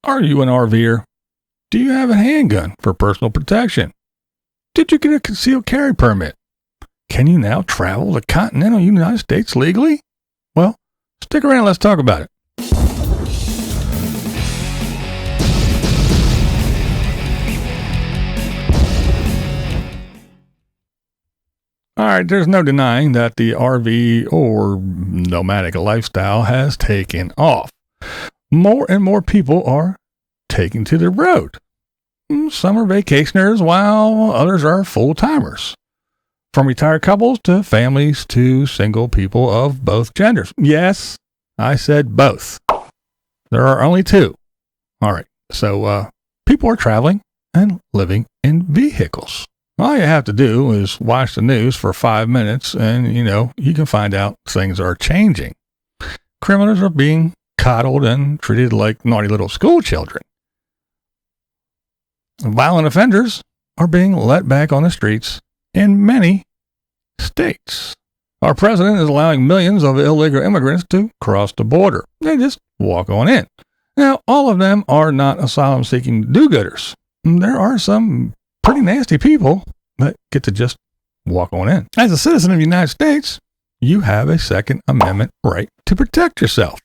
Are you an RVer? Do you have a handgun for personal protection? Did you get a concealed carry permit? Can you now travel the continental United States legally? Well, stick around, let's talk about it. All right, there's no denying that the RV or nomadic lifestyle has taken off. More and more people are taking to the road. Some are vacationers while others are full-timers. From retired couples to families to single people of both genders. Yes, I said both. There are only two. All right, so people are traveling and living in vehicles. All you have to do is watch the news for 5 minutes and, you can find out things are changing. Criminals are being coddled and treated like naughty little school children. Violent offenders are being let back on the streets in many states. Our president is allowing millions of illegal immigrants to cross the border. They just walk on in. Now, all of them are not asylum-seeking do-gooders. There are some pretty nasty people that get to just walk on in. As a citizen of the United States, you have a Second Amendment right to protect yourself.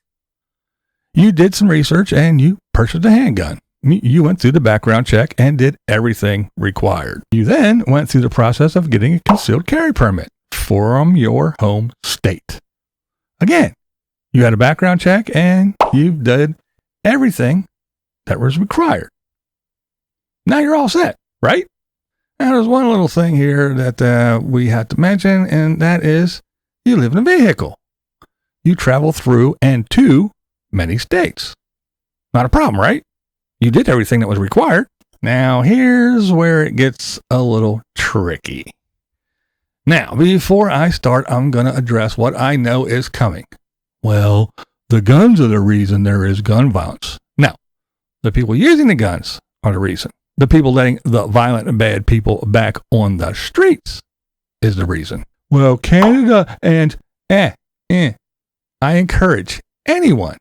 You did some research and you purchased a handgun. You went through the background check and did everything required. You then went through the process of getting a concealed carry permit from your home state. Again, you had a background check and you did everything that was required. Now you're all set, right? Now there's one little thing here that we have to mention, and that is you live in a vehicle. You travel through and to many states. Not a problem, right? You did everything that was required. Now here's where it gets a little tricky. Now, before I start, I'm going to address what I know is coming. Well, the guns are the reason there is gun violence. No, the people using the guns are the reason. The people letting the violent and bad people back on the streets is the reason. Well, Canada and I encourage anyone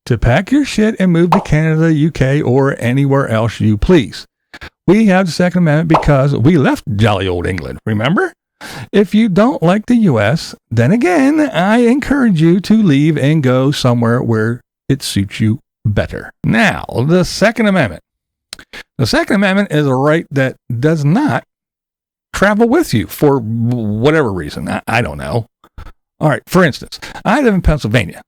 to pack your shit and move to Canada, UK, or anywhere else you please. We have the Second Amendment because we left jolly old England, remember? If you don't like the U.S., then again, I encourage you to leave and go somewhere where it suits you better. Now, the Second Amendment. The Second Amendment is a right that does not travel with you for whatever reason. I don't know. All right, for instance, I live in Pennsylvania.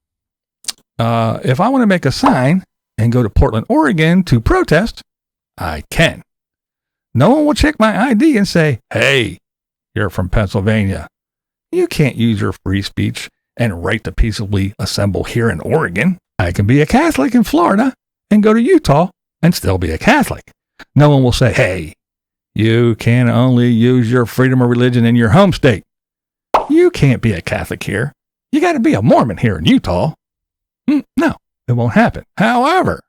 If I want to make a sign and go to Portland, Oregon to protest, I can. No one will check my ID and say, hey, you're from Pennsylvania. You can't use your free speech and right to peaceably assemble here in Oregon. I can be a Catholic in Florida and go to Utah and still be a Catholic. No one will say, hey, you can only use your freedom of religion in your home state. You can't be a Catholic here. You got to be a Mormon here in Utah. No, it won't happen. However,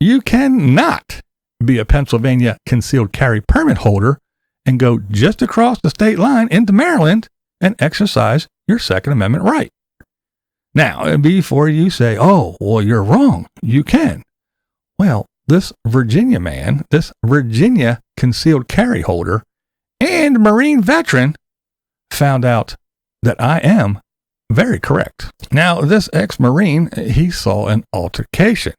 you cannot be a Pennsylvania concealed carry permit holder and go just across the state line into Maryland and exercise your Second Amendment right. Now, before you say, oh, well, you're wrong, you can. Well, this Virginia man, this Virginia concealed carry holder and Marine veteran found out that I am very correct. Now, this ex-Marine, he saw an altercation.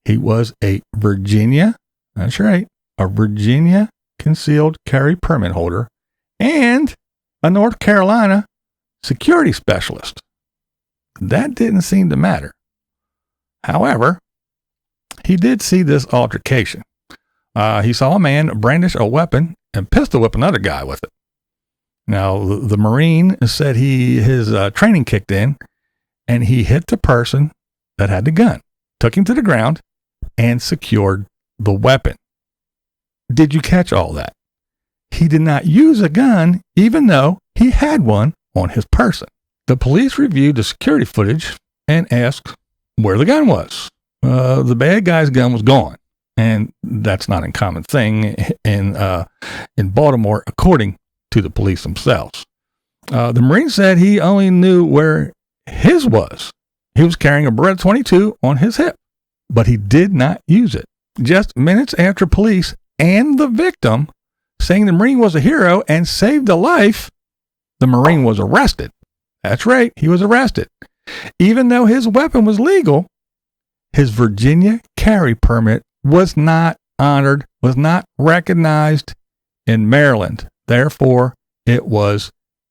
He was a Virginia, that's right, a Virginia concealed carry permit holder and a North Carolina security specialist. That didn't seem to matter. However, he did see this altercation. He saw a man brandish a weapon and pistol whip another guy with it. Now, the Marine said his training kicked in and he hit the person that had the gun, took him to the ground, and secured the weapon. Did you catch all that? He did not use a gun even though he had one on his person. The police reviewed the security footage and asked where the gun was. The bad guy's gun was gone, and that's not a common thing in Baltimore, according to the police themselves. The Marine said he only knew where his was. He was carrying a Beretta 22 on his hip. but he did not use it. Just minutes after police and the victim saying the Marine was a hero and saved a life, the Marine was arrested. That's right, he was arrested. Even though his weapon was legal, his Virginia carry permit was not honored, was not recognized in Maryland. Therefore, it was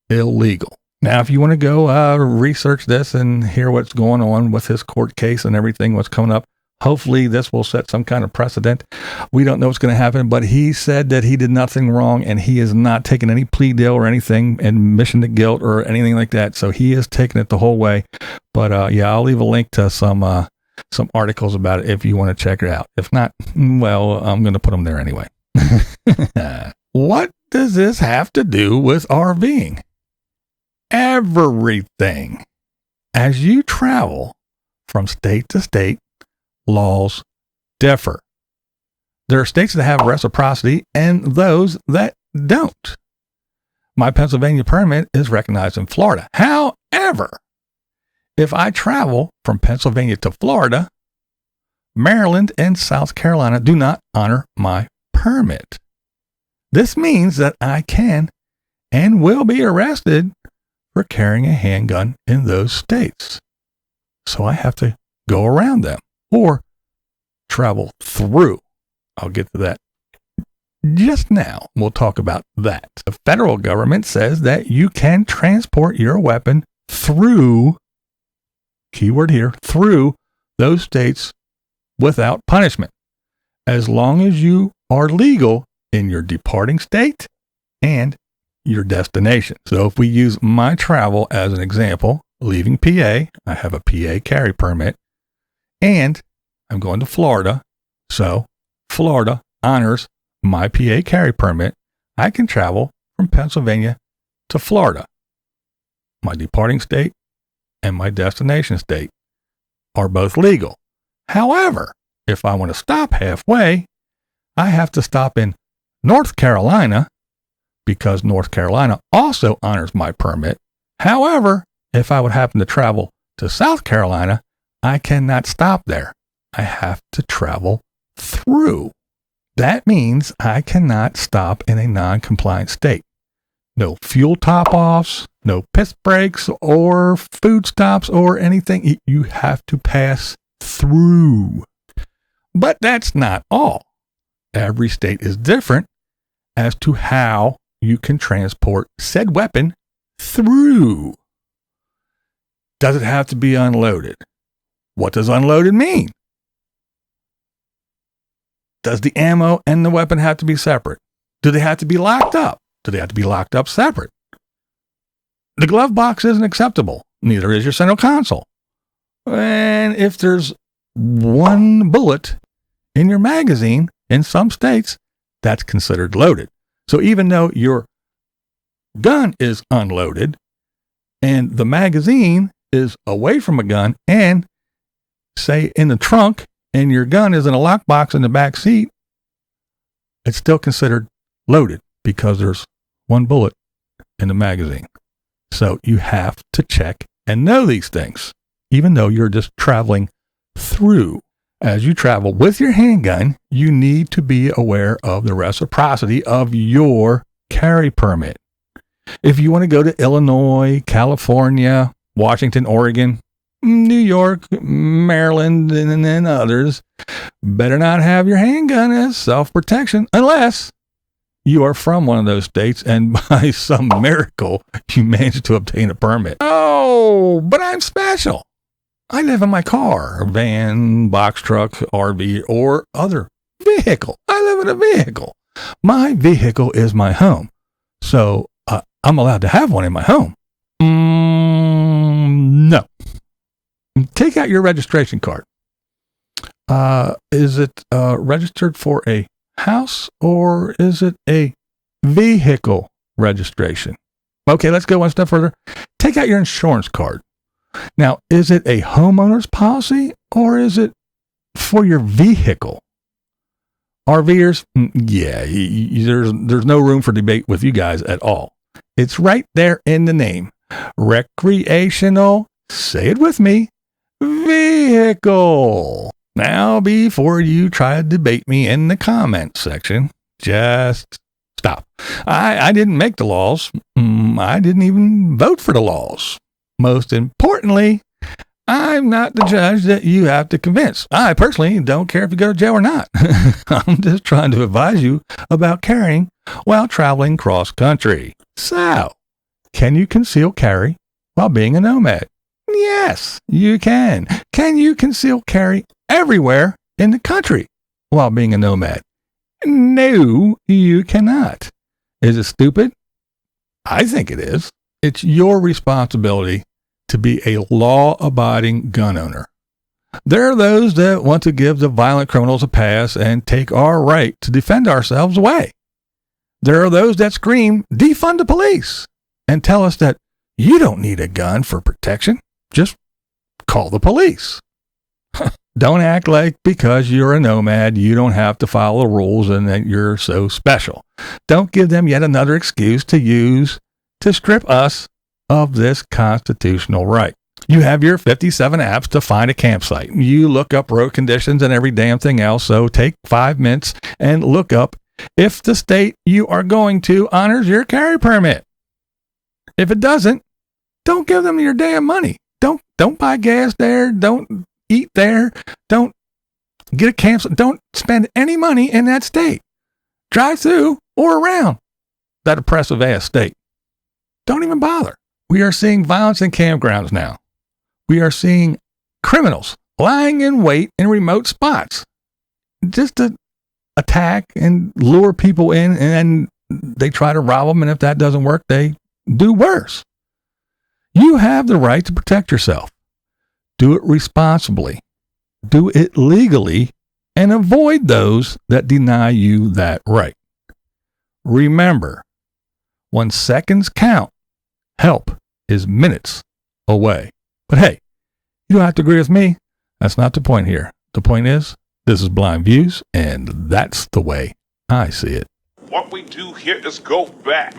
illegal. Now, if you want to go research this and hear what's going on with his court case and everything, what's coming up, hopefully this will set some kind of precedent. We don't know what's going to happen, but he said that he did nothing wrong and he is not taking any plea deal or anything, admission to guilt or anything like that. So he is taking it the whole way. But yeah, I'll leave a link to some articles about it if you want to check it out. If not, well, I'm going to put them there anyway. What does this have to do with RVing? Everything. As you travel from state to state, laws differ. There are states that have reciprocity and those that don't. My Pennsylvania permit is recognized in Florida. However, if I travel from Pennsylvania to Florida, Maryland and South Carolina do not honor my permit. This means that I can and will be arrested for carrying a handgun in those states. So I have to go around them or travel through. I'll get to that just now. We'll talk about that. The federal government says that you can transport your weapon through, keyword here, through those states without punishment, as long as you are legal in your departing state and your destination. So if we use my travel as an example, leaving PA, I have a PA carry permit, and I'm going to Florida. So Florida honors my PA carry permit. I can travel from Pennsylvania to Florida. My departing state and my destination state are both legal. However, if I want to stop halfway, I have to stop in North Carolina because North Carolina also honors my permit. However, if I would happen to travel to South Carolina, I cannot stop there. I have to travel through. That means I cannot stop in a non-compliant state. No fuel top-offs, no piss breaks or food stops or anything. You have to pass through. But that's not all. Every state is different as to how you can transport said weapon through. Does it have to be unloaded? What does unloaded mean? Does the ammo and the weapon have to be separate? Do they have to be locked up? Do they have to be locked up separate? The glove box isn't acceptable. Neither is your center console. And if there's one bullet in your magazine, in some states, that's considered loaded. So even though your gun is unloaded and the magazine is away from a gun and say in the trunk and your gun is in a lockbox in the back seat, it's still considered loaded because there's one bullet in the magazine. So you have to check and know these things, even though you're just traveling through. As you travel with your handgun, you need to be aware of the reciprocity of your carry permit. If you want to go to Illinois, California, Washington, Oregon, New York, Maryland, and then others, better not have your handgun as self-protection unless you are from one of those states and by some miracle you managed to obtain a permit. Oh, but I'm special. I live in my car, a van, box truck, RV, or other vehicle. I live in a vehicle. My vehicle is my home. So I'm allowed to have one in my home. No. Take out your registration card. Is it registered for a house or is it a vehicle registration? Okay, let's go one step further. Take out your insurance card. Now, is it a homeowner's policy or is it for your vehicle? RVers, yeah, there's no room for debate with you guys at all. It's right there in the name. Recreational, say it with me, vehicle. Now, before you try to debate me in the comments section, just stop. I didn't make the laws. I didn't even vote for the laws. Most importantly, I'm not the judge that you have to convince. I personally don't care if you go to jail or not. I'm just trying to advise you about carrying while traveling cross country. So, can you conceal carry while being a nomad? Yes, you can. Can you conceal carry everywhere in the country while being a nomad? No, you cannot. Is it stupid? I think it is. It's your responsibility to be a law-abiding gun owner. There are those that want to give the violent criminals a pass and take our right to defend ourselves away. There are those that scream, defund the police, and tell us that you don't need a gun for protection. Just call the police. Don't act like because you're a nomad, you don't have to follow the rules and that you're so special. Don't give them yet another excuse to use to strip us of this constitutional right. You have your 57 apps to find a campsite. You look up road conditions and every damn thing else, so take 5 minutes and look up if the state you are going to honors your carry permit. If it doesn't, don't give them your damn money. Don't buy gas there. Don't eat there. Don't get a campsite. Don't spend any money in that state. Drive through or around that oppressive ass state. Don't even bother. We are seeing violence in campgrounds now. We are seeing criminals lying in wait in remote spots just to attack and lure people in, and then they try to rob them, and if that doesn't work, they do worse. You have the right to protect yourself. Do it responsibly. Do it legally, and avoid those that deny you that right. Remember, when seconds count, help is minutes away. But hey, you don't have to agree with me. That's not the point here. The point is, this is Blind Views, and that's the way I see it. What we do here is go back.